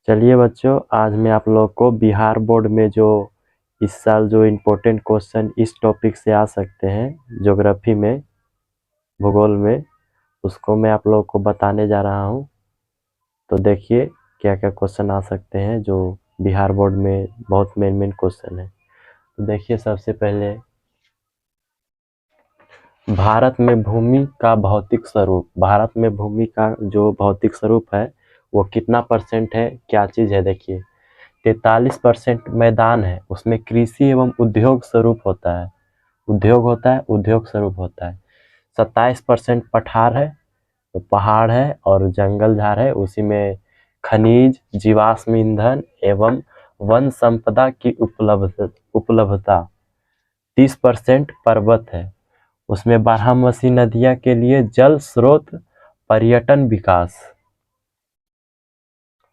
चलिए बच्चों, आज मैं आप लोग को बिहार बोर्ड में जो इस साल जो इम्पोर्टेंट क्वेश्चन इस टॉपिक से आ सकते हैं ज्योग्राफी में, भूगोल में, उसको मैं आप लोग को बताने जा रहा हूं। तो देखिए क्या क्या क्वेश्चन आ सकते हैं जो बिहार बोर्ड में बहुत मेन क्वेश्चन है। तो देखिए, सबसे पहले भारत में भूमि का भौतिक स्वरूप, भारत में भूमि का जो भौतिक स्वरूप है वो कितना परसेंट है, क्या चीज़ है। देखिए 43% मैदान है, उसमें कृषि एवं उद्योग स्वरूप होता है, उद्योग होता है, उद्योग स्वरूप होता है। 27% पठार है, तो पहाड़ है और जंगल झाड़ है, उसी में खनिज, जीवाश्म ईंधन एवं वन संपदा की उपलब्धता। 30% पर्वत है, उसमें बारहमासी नदियां के लिए जल स्रोत, पर्यटन विकास।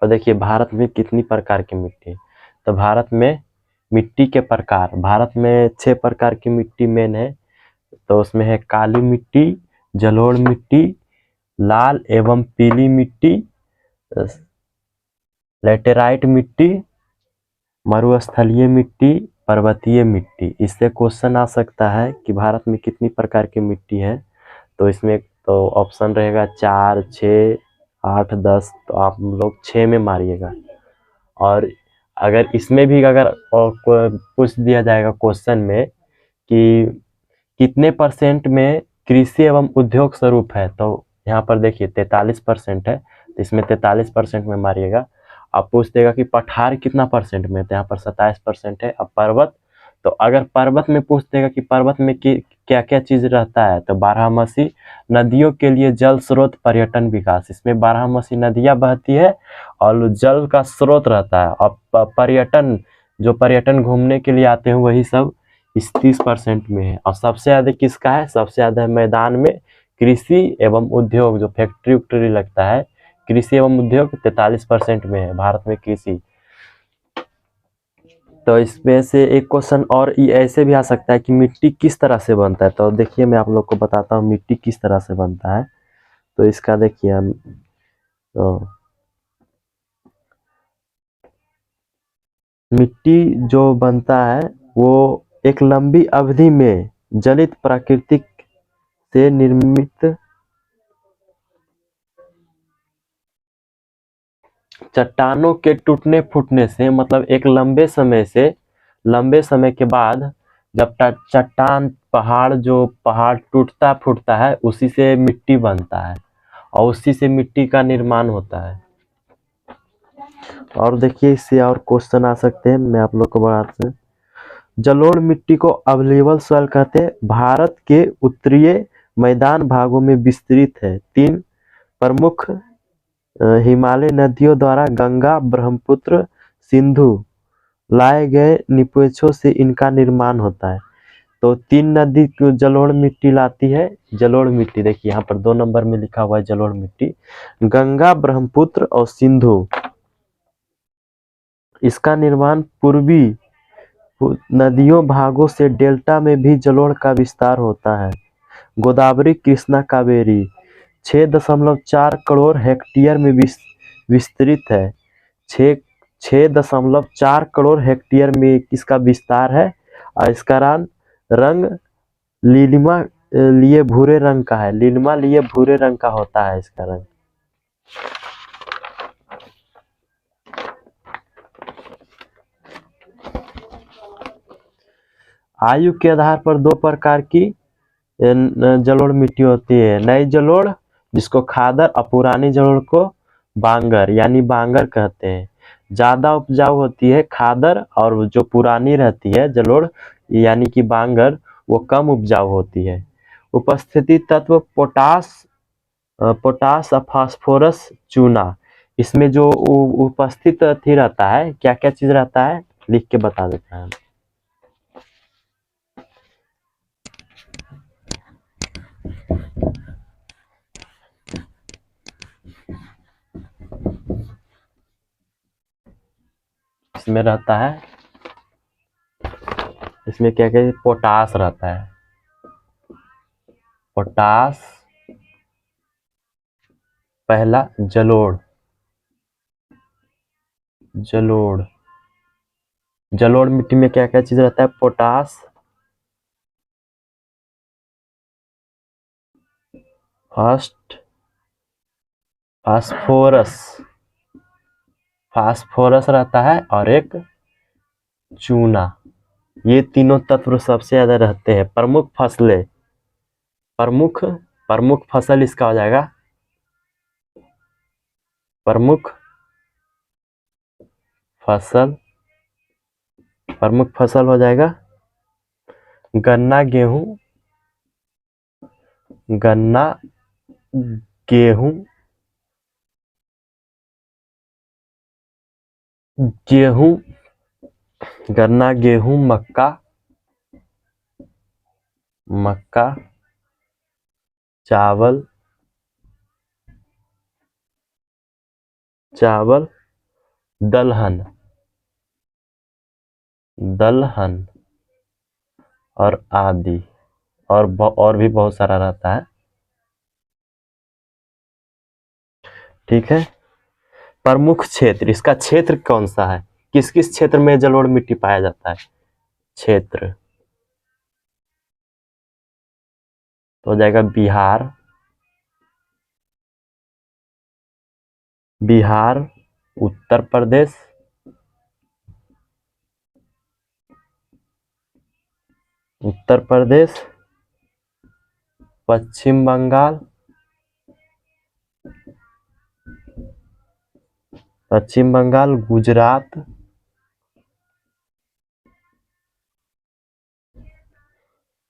और देखिए भारत में कितनी प्रकार की मिट्टी है। तो भारत में मिट्टी के प्रकार, भारत में 6 प्रकार की मिट्टी मेन है। तो उसमें है काली मिट्टी, जलोढ़ मिट्टी, लाल एवं पीली मिट्टी, लेटेराइट मिट्टी, मरुस्थलीय मिट्टी, पर्वतीय मिट्टी। इससे क्वेश्चन आ सकता है कि भारत में कितनी प्रकार की मिट्टी है। तो इसमें तो ऑप्शन रहेगा 4, 6, 8, 10। तो आप लोग 6 में मारिएगा। और अगर इसमें भी अगर पूछ दिया जाएगा क्वेश्चन में कि कितने परसेंट में कृषि एवं उद्योग स्वरूप है, तो यहाँ पर देखिए 43% है, तो इसमें 43% में मारिएगा। अब पूछ देगा कि पठार कितना परसेंट में, तो यहाँ पर 27% है। अब पर्वत, तो अगर पर्वत में पूछ देगा कि पर्वत में क्या क्या चीज रहता है, तो बारहमासी नदियों के लिए जल स्रोत, पर्यटन विकास। इसमें बारहमासी नदियां बहती है और जल का स्रोत रहता है। और पर्यटन, जो पर्यटन घूमने के लिए आते हैं वही सब इस 30% में है। और सबसे ज्यादा किसका है, सबसे ज्यादा मैदान में कृषि एवं उद्योग, जो फैक्ट्री उक्ट्री लगता है, कृषि एवं उद्योग 43% में है भारत में कृषि। तो इसमें से एक क्वेश्चन और ऐसे भी आ सकता है कि मिट्टी किस तरह से बनता है। तो देखिए मैं आप लोग को बताता हूँ मिट्टी किस तरह से बनता है। तो इसका देखिए हम मिट्टी जो बनता है वो एक लंबी अवधि में जलित प्राकृतिक से निर्मित चट्टानों के टूटने फूटने से, मतलब एक लंबे समय के बाद जब चट्टान, पहाड़, जो पहाड़ टूटता फूटता है उसी से मिट्टी बनता है और उसी से मिट्टी का निर्माण होता है। और देखिए इससे और क्वेश्चन आ सकते हैं, मैं आप लोग को बताता हूँ। जलोढ़ मिट्टी को अवलेबल सॉइल कहते हैं, भारत के उत्तरीय मैदान भागों में विस्तृत है। 3 प्रमुख हिमालय नदियों द्वारा गंगा, ब्रह्मपुत्र, सिंधु लाए गए निपेक्षों से इनका निर्माण होता है। तो 3 नदी जलोढ़ मिट्टी लाती है। जलोढ़ मिट्टी देखिए यहाँ पर 2 नंबर में लिखा हुआ है जलोढ़ मिट्टी, गंगा, ब्रह्मपुत्र और सिंधु। इसका निर्माण पूर्वी नदियों भागों से डेल्टा में भी जलोढ़ का विस्तार होता है। गोदावरी, कृष्णा, कावेरी 6.4 करोड़ हेक्टेयर में विस्तृत है। 6.4 करोड़ हेक्टेयर में इसका विस्तार है। और इसका रंग नीलिमा लिए भूरे रंग का है, नीलिमा लिए भूरे रंग का होता है इसका रंग। आयु के आधार पर 2 प्रकार की जलोढ़ मिट्टी होती है। नई जलोढ़ जिसको खादर और पुरानी जलोढ़ को बांगर यानी बांगर कहते हैं। ज्यादा उपजाऊ होती है खादर, और जो पुरानी रहती है जलोढ़ यानी कि बांगर, वो कम उपजाऊ होती है। उपस्थिति तत्व पोटास और फास्फोरस, चूना। इसमें जो उपस्थित थी रहता है, क्या क्या चीज रहता है लिख के बता देता है। इसमें रहता है, इसमें क्या क्या, पोटास रहता है, पोटास, पहला जलोढ़, जलोढ़। जलोढ़ मिट्टी में क्या क्या चीज रहता है? पोटास, फर्स्ट, फास्फोरस, फास्फोरस रहता है और एक चूना। ये तीनों तत्व सबसे ज्यादा रहते हैं। प्रमुख फसलें, प्रमुख प्रमुख फसल इसका हो जाएगा, प्रमुख फसल, प्रमुख फसल हो जाएगा गन्ना, गेहूं, गन्ना, गेहूं, गेहूं, गन्ना, गेहूं, मक्का, मक्का, चावल, चावल, दलहन, दलहन और आदि, और भी बहुत सारा रहता है। ठीक है। प्रमुख क्षेत्र, इसका क्षेत्र कौन सा है? किस किस क्षेत्र में जलोढ़ मिट्टी पाया जाता है? क्षेत्र तो हो जाएगा बिहार, बिहार, उत्तर प्रदेश, उत्तर प्रदेश, पश्चिम बंगाल, पश्चिम बंगाल, गुजरात,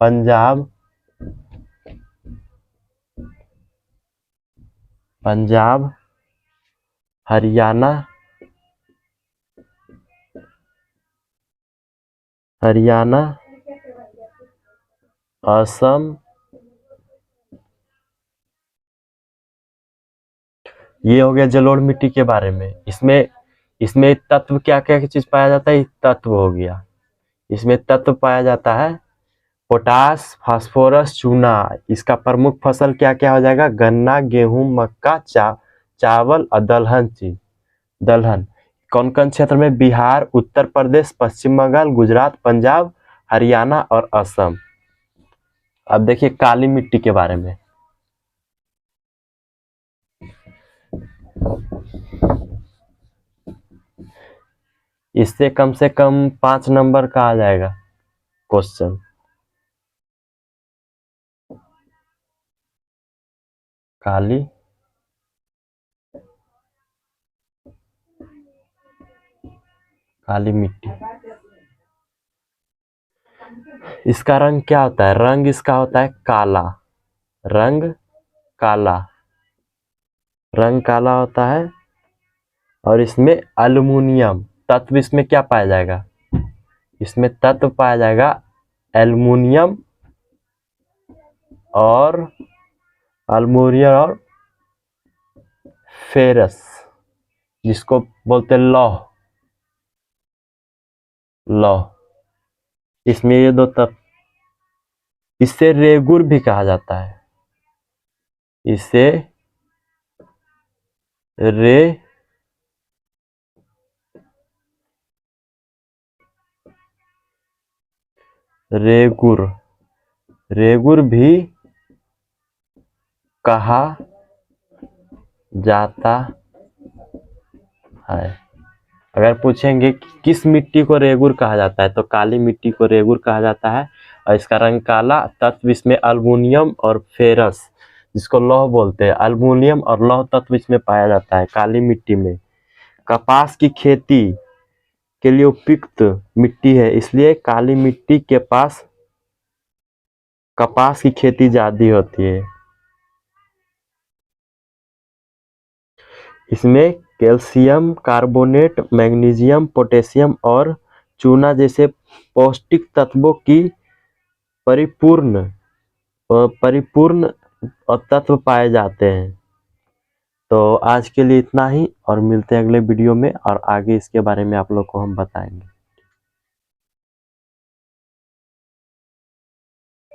पंजाब, पंजाब, हरियाणा, हरियाणा, असम, ये हो गया जलोढ़ मिट्टी के बारे में। इसमें इसमें तत्व क्या क्या चीज पाया जाता है? तत्व हो गया। इसमें तत्व पाया जाता है पोटास, फास्फोरस, चूना। इसका प्रमुख फसल क्या क्या हो जाएगा? गन्ना, गेहूं, मक्का, चावल और दलहन चीज। दलहन कौन कौन क्षेत्र में? बिहार, उत्तर प्रदेश, पश्चिम बंगाल, गुजरात, पंजाब, हरियाणा और असम। अब देखिए काली मिट्टी के बारे में। इससे कम से कम 5 नंबर का आ जाएगा क्वेश्चन। काली काली मिट्टी, इसका रंग क्या होता है? रंग इसका होता है काला, रंग काला, रंग काला होता है। और इसमें एल्युमिनियम तत्व, इसमें क्या पाया जाएगा? इसमें तत्व पाया जाएगा एल्युमिनियम और अल्मोनियम और फेरस, जिसको बोलते हैं लौह, लौह। इसमें ये दो तत्व, इससे रेगुर भी कहा जाता है, इसे रेगुर, रेगुर भी कहा जाता है। अगर पूछेंगे कि किस मिट्टी को रेगुर कहा जाता है, तो काली मिट्टी को रेगुर कहा जाता है। और इसका रंग काला, तत्व इसमें अल्युमिनियम और फेरस, जिसको लौह बोलते हैं। अल्युमिनियम और लौह तत्व इसमें पाया जाता है काली मिट्टी में। कपास की खेती के लिए उपयुक्त मिट्टी है, इसलिए काली मिट्टी के पास कपास की खेती ज्यादा होती है। इसमें कैल्शियम कार्बोनेट, मैग्नीशियम, पोटेशियम और चूना जैसे पौष्टिक तत्वों की परिपूर्ण परिपूर्ण तत्व पाए जाते हैं। तो आज के लिए इतना ही, और मिलते हैं अगले वीडियो में, और आगे इसके बारे में आप लोग को हम बताएंगे।